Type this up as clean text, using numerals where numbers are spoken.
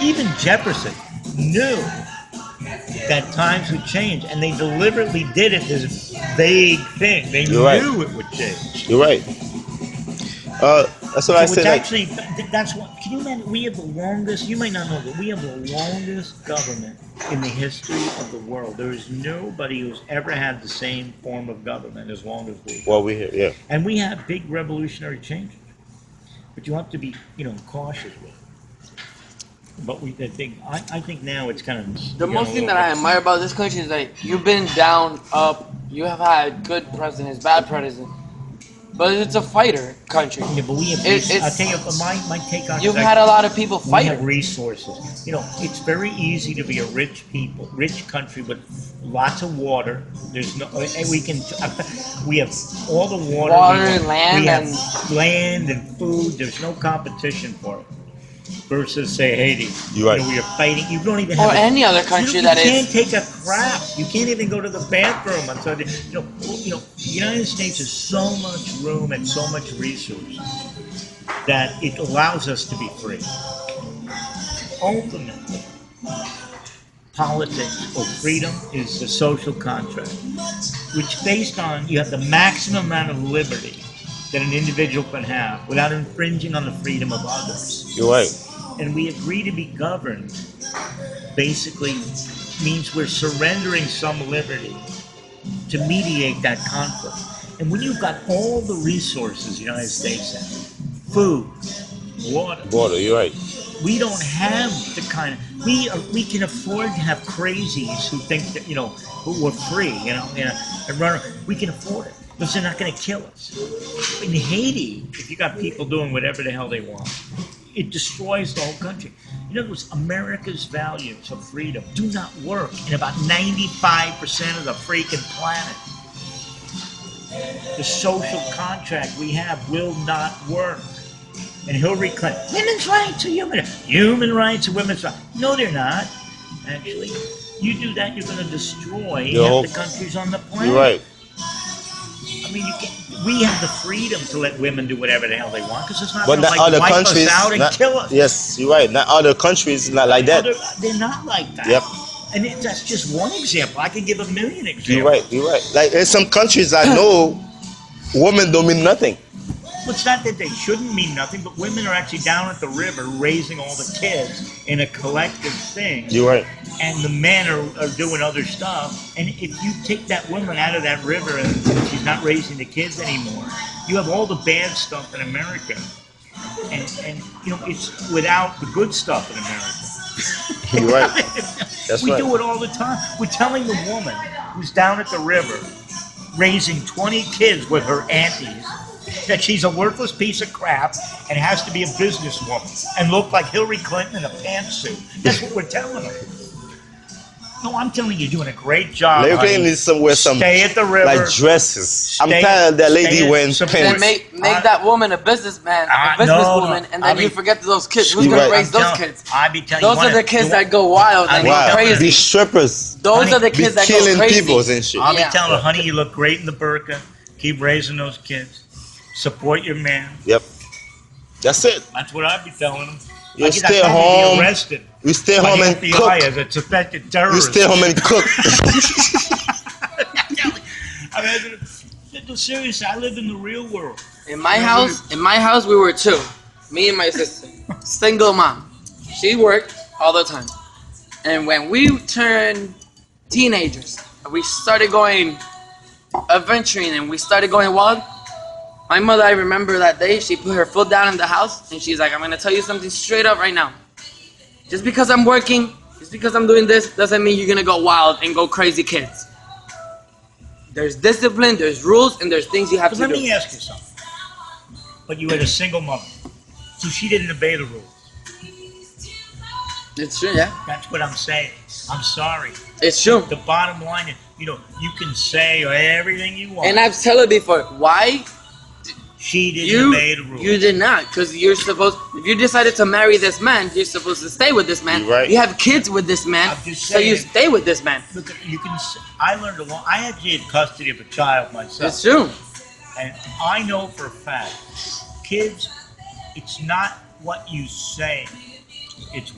Even Jefferson knew that times would change, and they deliberately did it this vague thing. They You're right. knew it would change. You're right. That's what I So say. it's Like, actually that's what. Can you imagine? We have the longest. You might not know, but we have the longest government in the history of the world. There is nobody who's ever had the same form of government as long as we. what we hear, yeah. And we have big revolutionary changes, but you have to be, cautious with it. But I think now it's kind of The most thing that I admire about this country is that you've been down, up. You have had good presidents, bad presidents, but it's a fighter country. Yeah, but we have. I'll tell you, my take on it. You've had a lot of people We have fighting. resources. It's very easy to be a rich country with lots of water. There's no, and we have all the water. Land, we have and land and food. There's no competition for it. Versus, say, Haiti. You're right. We are fighting. You don't even or have. any other country you that can't is. take a crap. You can't even go to the bathroom. The United States has so much room and so much resources that it allows us to be free. Ultimately, politics or freedom is the social contract, which based on you have the maximum amount of liberty that an individual can have without infringing on the freedom of others. You're right. And we agree to be governed basically means we're surrendering some liberty to mediate that conflict. And when you've got all the resources the United States has, food, water, You're right. we don't have the kind of we can afford to have crazies who think that who we're free, and run. We can afford it because they're not going to kill us. In Haiti, if you got people doing whatever the hell they want, it destroys the whole country. In other words, America's values of freedom do not work in about 95% of the freaking planet. The social contract we have will not work. And Hillary Clinton, women's rights are human rights are women's rights. No, they're not. Actually, you do that, you're going to destroy half the countries on the planet. You're right. I mean, we have the freedom to let women do whatever the hell they want because it's not But going to other wipe countries, us out and kill us. Yes, you're right. Not other countries, not like that. They're not like that. Yep. And that's just one example. I can give a million examples. You're right. You're right. Like in some countries, I know women don't mean nothing. Well, it's not that they shouldn't mean nothing, but women are actually down at the river raising all the kids in a collective thing. You're right. And the men are doing other stuff. And if you take that woman out of that river and she's not raising the kids anymore, you have all the bad stuff in America. And it's without the good stuff in America. You're right. That's we right. do it all the time. We're telling the woman who's down at the river raising 20 kids with her aunties that she's a worthless piece of crap and has to be a businesswoman and look like Hillary Clinton in a pantsuit. That's what we're telling her. No, I'm telling you, you're doing a great job. Hillary Clinton needs somewhere Stay at the river. like dresses. I'm tired of that lady wearing Then pants. make that woman a businessman, a businesswoman, and then you forget those kids. Who's going to raise those kids? Those are the kids that go wild and go crazy. These strippers. Those are the kids that go killing crazy. people and shit. I'll be telling her, honey, you look great in the burqa. Keep raising those kids. Support your man. Yep. That's it. That's what I'd be telling them. You stay home. Be arrested. We stay home and FBI cook. as a suspected terrorist. You stay home and cook. I mean, seriously, I live in the real world. In my house, we were two. Me and my sister. Single mom. She worked all the time. And when we turned teenagers, we started going adventuring and we started going wild. My mother, I remember that day, she put her foot down in the house and she's like, I'm going to tell you something straight up right now. Just because I'm working, just because I'm doing this, doesn't mean you're going to go wild and go crazy kids. There's discipline, there's rules, and there's things you have to do. Let me ask you something. But you had a single mother, so she didn't obey the rules. It's true, yeah. That's what I'm saying. I'm sorry. It's true. The bottom line is, you can say everything you want. And I've told her before, why? She didn't obey the rules. You did not, because you're supposed. If you decided to marry this man, you're supposed to stay with this man. You're right. You have kids with this man, so you stay with this man. Look, I learned a lot. I actually had custody of a child myself. It's true. And I know for a fact, kids, it's not what you say, it's